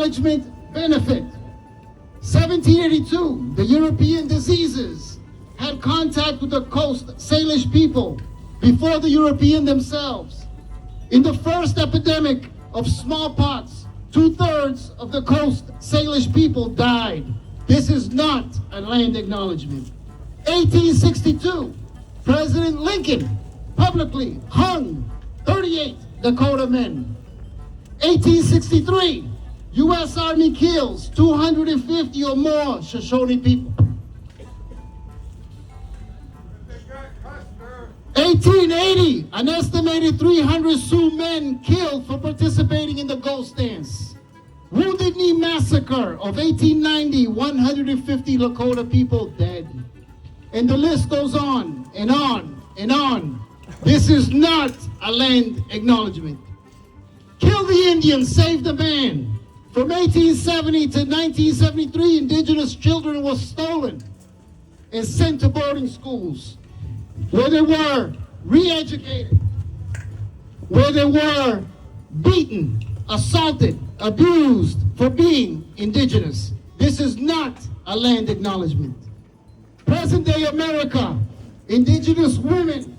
acknowledgement benefit. 1782, the European diseases had contact with the coast Salish people before the European themselves. In the first epidemic of smallpox, 2/3 of the coast Salish people died. This is not a land acknowledgement. 1862, President Lincoln publicly hung 38 Dakota men. 1863, U.S. Army kills 250 or more Shoshone people. 1880, an estimated 300 Sioux men killed for participating in the Ghost Dance. Wounded Knee Massacre of 1890, 150 Lakota people dead. And the list goes on and on and on. This is not a land acknowledgement. Kill the Indian, save the man. From 1870 to 1973, indigenous children were stolen and sent to boarding schools, where they were re-educated, where they were beaten, assaulted, abused for being indigenous. This is not a land acknowledgement. Present-day America, indigenous women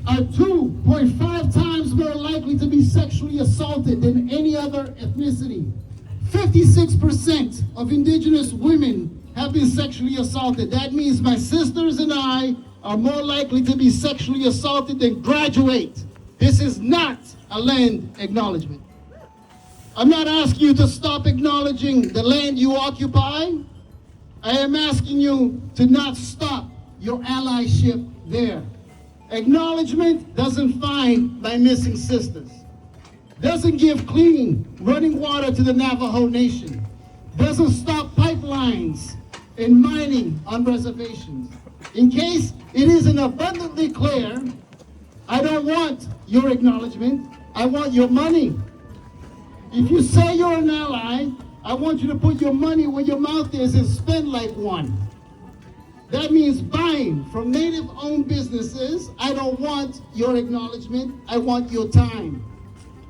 are 2.5 times more likely to be sexually assaulted than any other ethnicity. 56% of indigenous women have been sexually assaulted. That means my sisters and I are more likely to be sexually assaulted than graduate. This is not a land acknowledgement. I'm not asking you to stop acknowledging the land you occupy. I am asking you to not stop your allyship there. Acknowledgement doesn't find my missing sisters, doesn't give clean running water to the Navajo Nation, doesn't stop pipelines and mining on reservations. In case it isn't abundantly clear, I don't want your acknowledgement, I want your money. If you say you're an ally, I want you to put your money where your mouth is and spend like one. That means buying from Native-owned businesses. I don't want your acknowledgement, I want your time.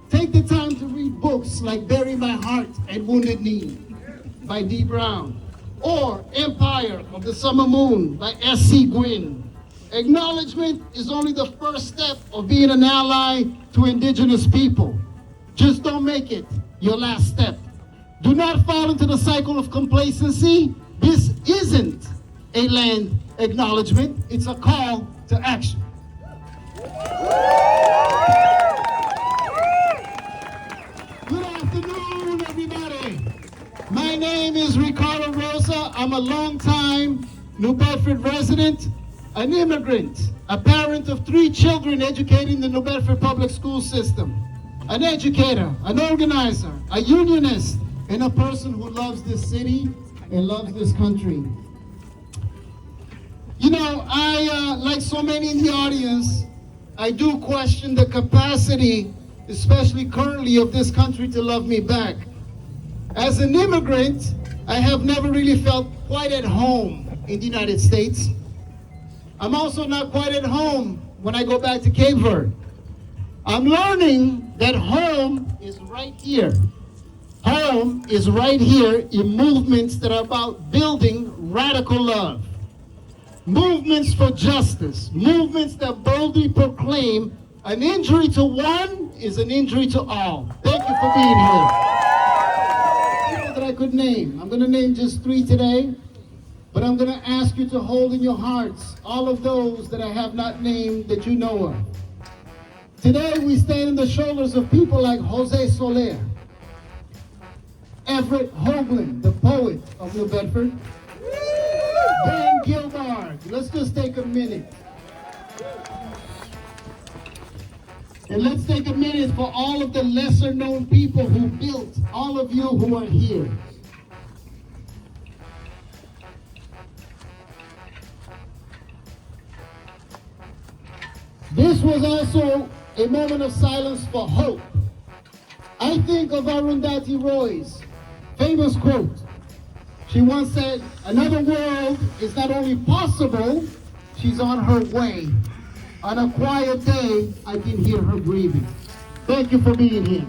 Take the time to read books like Bury My Heart and Wounded Knee by D. Brown, or Empire of the Summer Moon by S.C. Gwynn. Acknowledgement is only the first step of being an ally to indigenous people. Just don't make it your last step. Do not fall into the cycle of complacency. This isn't a land acknowledgement, it's a call to action. Good afternoon, everybody. My name is Ricardo Rosa. I'm a longtime New Bedford resident, an immigrant, a parent of 3 children educated in the New Bedford public school system, an educator, an organizer, a unionist, and a person who loves this city and loves this country. You know, like so many in the audience, I do question the capacity, especially currently, of this country to love me back. As an immigrant, I have never really felt quite at home in the United States. I'm also not quite at home when I go back to Cape Verde. I'm learning that home is right here. Home is right here in movements that are about building radical love. Movements for justice, movements that boldly proclaim an injury to one is an injury to all. Thank you for being here. People that I could name. I'm going to name just 3 today, but I'm going to ask you to hold in your hearts all of those that I have not named that you know of. Today we stand on the shoulders of people like Jose Soler, Everett Hoagland, the poet of New Bedford, Dan Gilbard. Let's just take a minute. And let's take a minute for all of the lesser known people who built, all of you who are here. This was also a moment of silence for hope. I think of Arundhati Roy's famous quote. She once said, "Another world is not only possible, she's on her way. On a quiet day, I can hear her breathing." Thank you for being here.